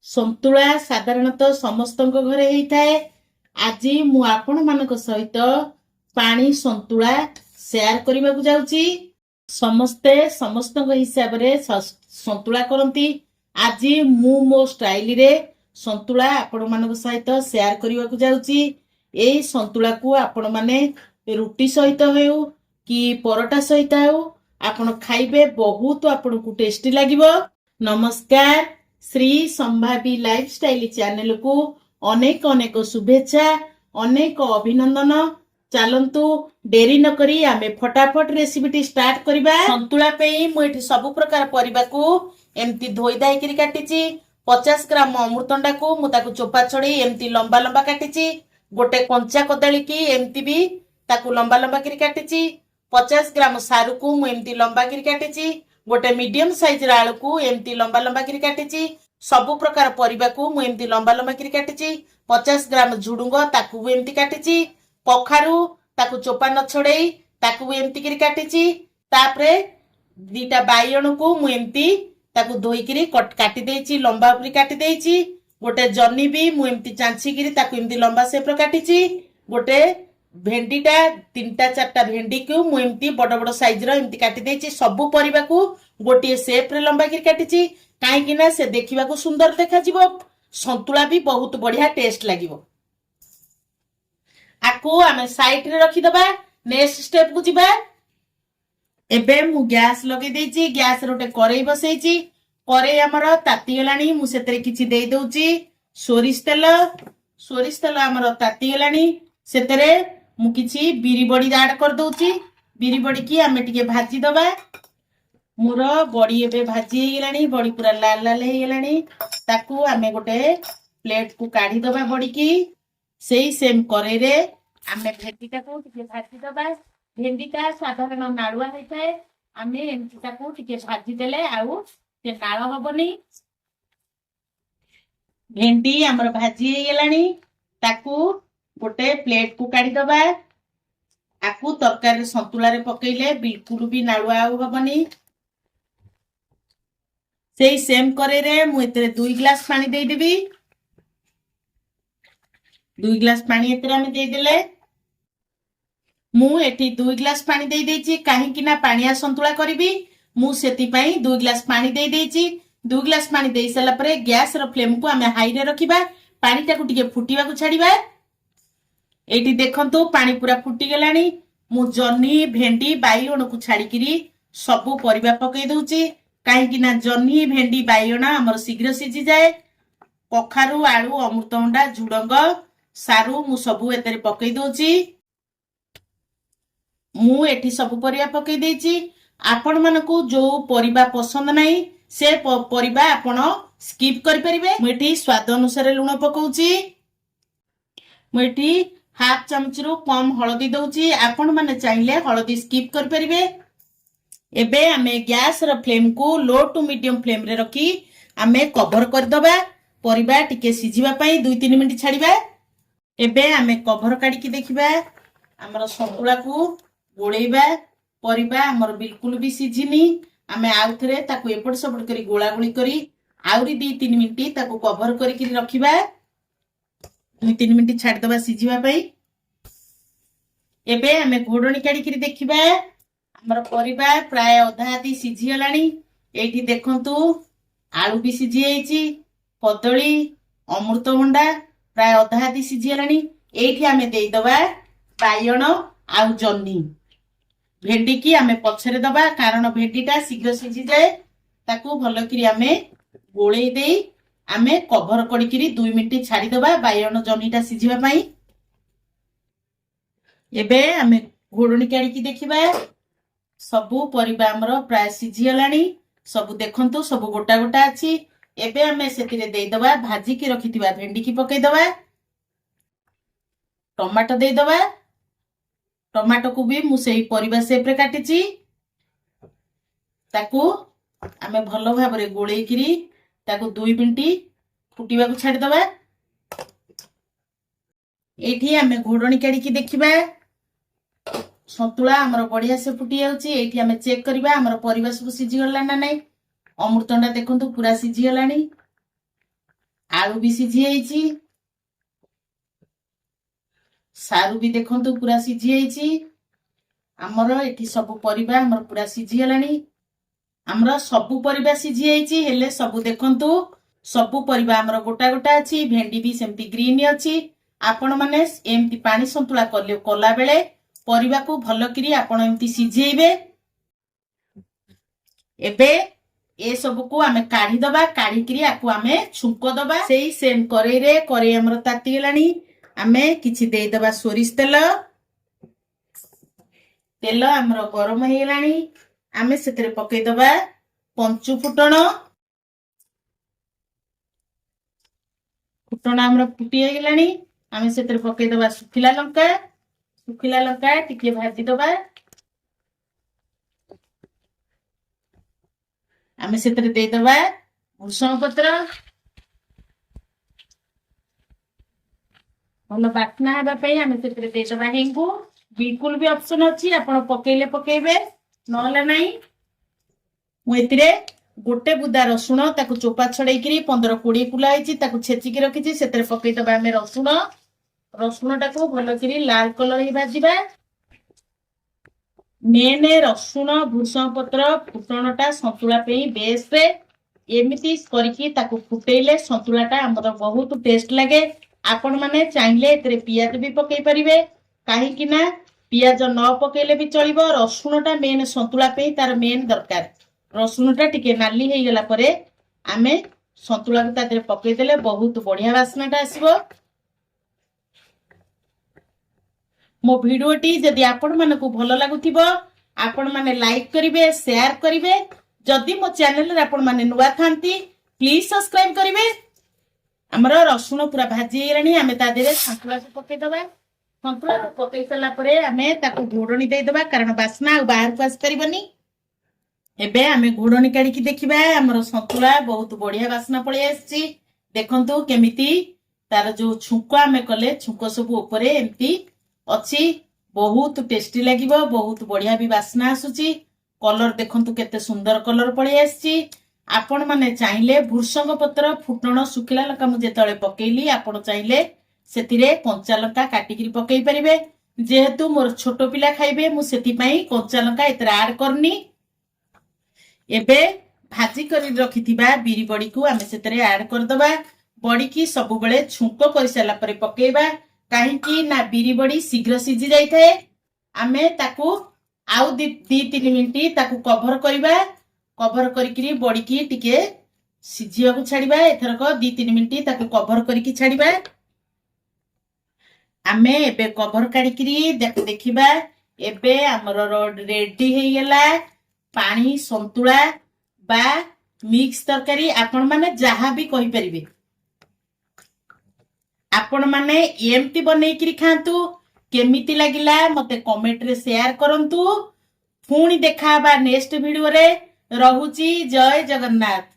ସନ୍ତୁଳା ସାଧାରଣତଃ ସମସ୍ତଙ୍କ ଘରେ ହେଇଥାଏ। ଆଜି ମୁଁ ଆପଣମାନଙ୍କ ସହିତ ପାଣି ସନ୍ତୁଳା ସେୟାର କରିବାକୁ ଯାଉଛି। ସମସ୍ତେ ସମସ୍ତଙ୍କ ହିସାବରେ ସନ୍ତୁଳା କରନ୍ତି। ଆଜି ମୁଁ ମୋ ଷ୍ଟାଇଲରେ ସନ୍ତୁଳା ଆପଣମାନଙ୍କ ସହିତ ସେୟାର କରିବାକୁ ଯାଉଛି। ଏଇ ସନ୍ତୁଳାକୁ ଆପଣମାନେ ରୁଟି ସହିତ ହେଉ କି ପରଟା ସହିତ ହେଉ ଆପଣ ଖାଇବେ, ବହୁତ ଆପଣଙ୍କୁ ଟେଷ୍ଟି ଲାଗିବ। ନମସ୍କାର, ଶ୍ରୀ ସମ୍ଭାବୀ ଲାଇଫଷ୍ଟାଇଲ ଚ୍ୟାନେଲକୁ ଅନେକ ଅନେକ ଶୁଭେଚ୍ଛା, ଅନେକ ଅଭିନନ୍ଦନ। ଚାଲନ୍ତୁ ଡେରି ନ କରି ଆମେ ଫଟାଫଟ ରେସିପିଟି ଷ୍ଟାର୍ଟ କରିବା। ସନ୍ତୁଳା ପାଇଁ ମୁଁ ଏଠି ସବୁ ପ୍ରକାର ପରିବାକୁ ଏମିତି ଧୋଇ ଧାଇକିରି କାଟିଛି। 50 ଗ୍ରାମ ଅମୃତଣ୍ଡାକୁ ମୁଁ ତାକୁ ଚୋପା ଛଡେଇ ଏମିତି ଲମ୍ବା ଲମ୍ବା କାଟିଛି। ଗୋଟେ କଞ୍ଚା କଦଳୀକି ଏମିତି ବି ତାକୁ ଲମ୍ବା ଲମ୍ବା କରି କାଟିଛି। 50 ଗ୍ରାମ ସାରୁକୁ ମୁଁ ଏମିତି ଲମ୍ବା କରି କାଟିଛି। ଗୋଟେ ମିଡିୟମ ସାଇଜର ଆଳୁକୁ ଏମିତି ଲମ୍ବା ଲମ୍ବା କରି କାଟିଛି। ସବୁ ପ୍ରକାର ପରିବାକୁ ମୁଁ ଏମିତି ଲମ୍ବା ଲମ୍ବା କରି କାଟିଛି। 50 ଗ୍ରାମ ଝୁଡୁଙ୍ଗ ତାକୁ ବି ଏମିତି କାଟିଛି। କଖାରୁ ତାକୁ ଚୋପା ନ ଛଡେଇ ତାକୁ ବି ଏମିତି କରି କାଟିଛି। ତାପରେ ଦିଟା ବାଇଗଣକୁ ମୁଁ ଏମିତି ତାକୁ ଧୋଇକିରି କାଟି ଦେଇଛି, ଲମ୍ବା କରି କାଟି ଦେଇଛି। ଗୋଟେ ଜହ୍ନି ବି ମୁଁ ଏମିତି ଚାଞ୍ଚିକିରି ତାକୁ ଏମିତି ଲମ୍ବା ସେପରେ କାଟିଛି। ଗୋଟେ ଭେଣ୍ଡିଟା 3ଟା 4ଟା ଭେଣ୍ଡିକୁ ମୁଁ ଏମିତି ବଡ ବଡ ସାଇଜର ଏମିତି କାଟି ଦେଇଛି। ସବୁ ପରିବାକୁ ଗୋଟିଏ ସେପରେ ଲମ୍ବା କରି କାଟିଛି, କାହିଁକି ନା ସେ ଦେଖିବାକୁ ସୁନ୍ଦର ଦେଖାଯିବ, ସନ୍ତୁଳା ବି ବହୁତ ବଢିଆ ଟେଷ୍ଟ ଲାଗିବ। ଆକୁ ଆମେ ସାଇଡରେ ରଖିଦବା। ନେକ୍ସଟ ସ୍ଟେପ କୁ ଯିବା। ଏବେ ମୁଁ ଗ୍ୟାସ ଲଗେଇ ଦେଇଛି। ଗ୍ୟାସରେ ଗୋଟେ କରେଇ ବସେଇଛି। କରେଇ ଆମର ତାତି ଗଲାଣି। ମୁଁ ସେଥିରେ କିଛି ଦେଇ ଦଉଛି ସୋରିଷ ତେଲ। ସୋରିଷ ତେଲ ଆମର ତାତି ଗଲାଣି। ସେଥିରେ ମୁଁ କିଛି ବିରି ବଡି ଆଡ କରିଦଉଛି। ବିରି ବଡିକି ଆମେ ଟିକେ ଭାଜି ଦବା। ମୋର ବଡି ଏବେ ଭାଜି ହେଇଗଲାଣି। ବଡି ପୁରା ଲାଲ ଲାଲ ହେଇଗଲାଣି। ତାକୁ ଆମେ ଗୋଟେ ପ୍ଲେଟକୁ କାଢିଦବା। ବଡିକି ସେଇ ସେମ କରେଇରେ ଆମେ ଭେଣ୍ଡିଟାକୁ ଟିକେ ଭାଜି ଦବା। ଭେଣ୍ଡିଟା ସାଧାରଣ ନାଳୁଆ ହେଇଥାଏ। ଆମେ ଏମିତି ତାକୁ ଟିକେ ଭାଜି ଦେଲେ ଆଉ ସେ ନାଳ ହବନି। ଭେଣ୍ଡି ଆମର ଭାଜି ହେଇଗଲାଣି। ତାକୁ ଗୋଟେ ପ୍ଲେଟକୁ କାଢିଦବା। ଆକୁ ତରକାରୀରେ ସନ୍ତୁଳାରେ ପକେଇଲେ ବିଲକୁଲ ବି ନାଳୁଆ ଆଉ ହବନି। ସେଇ ସେମ କରେଇରେ ମୁଁ ଏଥିରେ 2 ଗ୍ଲାସ ପାଣି ଦେଇଦେବି। 2 ଗ୍ଲାସ ପାଣି ଏଥିରେ ଆମେ ଦେଇଦେଲେ, ମୁଁ ଏଠି 2 ଗ୍ଲାସ ପାଣି ଦେଇଦେଇଛି। କାହିଁକି ନା ପାଣିଆ ସନ୍ତୁଳା କରିବି, ମୁଁ ସେଥିପାଇଁ 2 ଗ୍ଲାସ ପାଣି ଦେଇଦେଇଛି। 2 ଗ୍ଲାସ ପାଣି ଦେଇ ସାରିଲା ପରେ ଗ୍ୟାସର ଫ୍ଲେମକୁ ଆମେ ହାଇରେ ରଖିବା। ପାଣିଟାକୁ ଟିକେ ଫୁଟିବାକୁ ଛାଡିବା। ଏଇଠି ଦେଖନ୍ତୁ ପାଣି ପୁରା ଫୁଟିଗଲାଣି। ମୁଁ ଜହ୍ନି, ଭେଣ୍ଡି, ବାଇଗଣକୁ ଛାଡିକିରି ସବୁ ପରିବା ପକେଇ ଦଉଛି। କାହିଁକି ନା ଜହ୍ନି, ଭେଣ୍ଡି, ବାଇଗଣ ଆମର ଶୀଘ୍ର ସିଝିଯାଏ। କଖାରୁ, ଆଳୁ, ଅମୃତଭଣ୍ଡା, ଝୁଡଙ୍ଗ, ସାରୁ ମୁଁ ସବୁ ଏଥିରେ ପକେଇ ଦଉଛି। ମୁଁ ଏଠି ସବୁ ପରିବା ପକେଇ ଦେଇଛି। ଆପଣ ମାନଙ୍କୁ ଯୋଉ ପରିବା ପସନ୍ଦ ନାହିଁ ସେ ପରିବା ଆପଣ ସ୍କିପ୍ କରିପାରିବେ। ମୁଁ ଏଠି ସ୍ୱାଦ ଅନୁସାରେ ଲୁଣ ପକଉଛି। ମୁଁ ଏଠି ହାଫ ଚାମଚରୁ କମ ହଳଦୀ ଦଉଛି। ଆପଣ ମାନେ ଚାହିଁଲେ ହଳଦୀ ସ୍କିପ୍ କରିପାରିବେ। ଏବେ ଆମେ ଗ୍ୟାସର ଫ୍ଲେମକୁ ଲୋ ଟୁ ମିଡିୟମ ଫ୍ଲେମରେ ରଖି ଆମେ କଭର କରିଦବା। ପରିବା ଟିକେ ସିଝିବା ପାଇଁ 2-3 ମିନିଟ ଛାଡିବା। ଏବେ ଆମେ କଭର କାଢିକି ଦେଖିବା। ଆମର ସନ୍ତୁଳାକୁ ଗୋଳେଇବା। ପରିବା ଆମର ବିଲକୁଲ ବି ସିଝିନି। ଆମେ ଆଉଥରେ ତାକୁ ଏପଟ ସେପଟ କରି ଗୋଳାଗୋଳି କରି ଆହୁରି 2-3 ମିନିଟ ତାକୁ କଭର କରିକି ରଖିବା। 2-3 ମିନିଟ ଛାଡିଦବା ସିଝିବା ପାଇଁ। ଏବେ ଆମେ ଘୋଡଣି କାଢିକିରି ଦେଖିବା। ଆମର ପରିବା ପ୍ରାୟ ଅଧା ଅଧି ସିଝିଗଲାଣି। ଏଇଠି ଦେଖନ୍ତୁ ଆଳୁ ବି ସିଝି ଯାଇଛି। କଦଳୀ, ଅମୃତଭଣ୍ଡା ପ୍ରାୟ ଅଧା ଅଧି ସିଝିଗଲାଣି। ଏଇଠି ଆମେ ଦେଇଦବା ବାଇଗଣ ଆଉ ଜହ୍ନି। ଭେଣ୍ଡିକି ଆମେ ପଛରେ ଦବା, କାରଣ ଭେଣ୍ଡିଟା ଶୀଘ୍ର ସିଝିଯାଏ। ତାକୁ ଭଲକିରି ଆମେ ଗୋଳେଇ ଦେଇ ଆମେ କଭର କରିକିରି 2 ମିନିଟ ଛାଡିଦବା ବାଇଗଣ ଜହ୍ନିଟା ସିଝିବା ପାଇଁ। ଏବେ ଆମେ ଘୋଡଣି କାଢିକି ଦେଖିବା। ସବୁ ପରିବା ଆମର ପ୍ରାୟ ସିଝିଗଲାଣି। ସବୁ ଦେଖନ୍ତୁ ସବୁ ଗୋଟା ଗୋଟା ଅଛି। ଏବେ ଆମେ ସେଥିରେ ଦେଇଦବା ଭାଜିକି ରଖିଥିବା ଭେଣ୍ଡିକି ପକେଇଦବା। ଟମାଟୋ ଦେଇଦବା। ଟମାଟୋକୁ ବି ମୁଁ ସେଇ ପରିବା ସେପରେ କାଟିଛି। ତାକୁ ଆମେ ଭଲ ଭାବରେ ଗୋଳେଇକିରି ତାକୁ 2 ମିନିଟ ଫୁଟିବାକୁ ଛାଡିଦବା। ଏଇଠି ଆମେ ଘୋଡଣି କାଢିକି ଦେଖିବା। ସନ୍ତୁଳା ଆମର ବଢିଆ ସେ ଫୁଟି ଯାଉଛି। ଏଇଠି ଆମେ ଚେକ୍ କରିବା ଆମର ପରିବା ସବୁ ସିଝିଗଲା ନା ନାଇଁ। ଅମୃତଭଣ୍ଡା ଦେଖନ୍ତୁ ପୁରା ସିଝିଗଲାଣି। आलू भी सीझी जाइछि सारू भी देखंतु पूरा सीझी जाइछि हमर एठी सब परिबा हमर पूरा सीझी गलानी हमर सब परिबा सीझी जाइछि हेले सब देखंतु सब परिबा हमर गोटा गोटा अछि भेंडी भी सेमती ग्रीन अछि आपण माने एमती पानी संतुला कला बेले परिबा को भलो करी आपण एमती सीझेइबे एबे ए सब को आमे काढी दबा काढी करी आकु आमे छुंको दबा सेही सेम करेई रे करेई हमर ताती गेलानी आमे किछि देई दबा सोरिष तेल तेल हमर गरम हे गेलानी आमे सेतरे पकेई दबा पंचु फुटण फुटण हमर फुटी हे गेलानी आमे सेतरे पकेई दबा सुखिला लंका टिके भाजी दबा आमे सेतरे देई दबा भुसंग पत्र भलो बाटना हेबा पई आमे सेतरे देई दबा हेंगु बिल्कुल भी ऑप्शन अछि आपण पकेइले पकेइबे नहले नाही मु एतिरे गोटे बुदा रसुण ताकू चोपा छड़ेई करी 15-20 कुला आइछि ताकू छेची के रखिछि सेतरे पकेई दबा आमे रसुण टाकू भलो करी लाल कलर ही भाजीबा मेने रसुण भुसंग पत्र फुटणटा संतुला पे बेस रे एमिति करके ताकू फुटेइले संतुलाटा हमर बहुत टेस्ट लागे आपण माने चाहिले एतरे पियाज भी पकेई परिबे काहे कि ना पियाज न पकेइले भी चलिबो रसुणटा मेन संतुला पे तार मेन दरकार रसुणटा टिके नाली हे गेला परे आमे संतुला को तादरे पकेई देले बहुत बढ़िया वासनाटा आसीबो मो भिडियोटी जदि आपण मानकु भलो लागुथिबो आपण माने लाइक करिवे शेयर करिवे जदि मो चैनल रे आपण माने नुवा थांती प्लीज सब्सक्राइब करिवे हमरा रसुण पूरा भाजी गेलानी आमे तादरे संतुला को पकेई दबा संतुला को पकेई सला परे आमे ताकू घोडणी देई दबा कारण बासना बाहर को आस परिबनी एबे आमे घोडणी काढी की देखिबा हमर संतुला बहुत बढ़िया बासना पळी आछि देखंतु केमिति तार जो छुंको आमे कले छुंको सब ऊपरे एम्ति अच्छी बहुत टेस्टी लगे बहुत बढ़िया भी बासना आसुची कलर देखंतु केते सुंदर कलर पळी आछि आपण माने चाहिले भुसंग पत्र फुटण सुखिला लंका मु जेतळे पकेइली आपण चाहिले सेतिरे कंचा लंका काटिकी पकेई परिबे जेहेतु मोर छोटो पिला खाइबे मु सेति पई कंचा लंका एतरे ऐड करनी एबे भाजी करी रखिथिबा बिरी बड़ी को आमे सेतरे ऐड कर दबा बड़ी की सब बेले छुंको कर साला परे पकेइबा काहेकि ना बिरी बड़ी शीघ्र सीझी जाई थाए आमे ताकू आउ 2-3 मिनिट ताकू कवर करिबा कवर करिकरी बड़ी की टिके सीझिया को छाड़ीबा एथरक 2-3 मिनिट ताकू कवर करिकी छाड़ीबा आमे एबे कवर काढिकरी देखिबा एबे हमर रेडी हे गेला पानी संतुला बा मिक्स तरकारी आपण माने जहा भी कहि परिबे आपण माने एमती बनेइकरी खांतु केमिति लागिला मते कमेंट रे शेयर करंतु पुणी देखाबा नेक्स्ट वीडियो रे रहुची जय जगन्नाथ।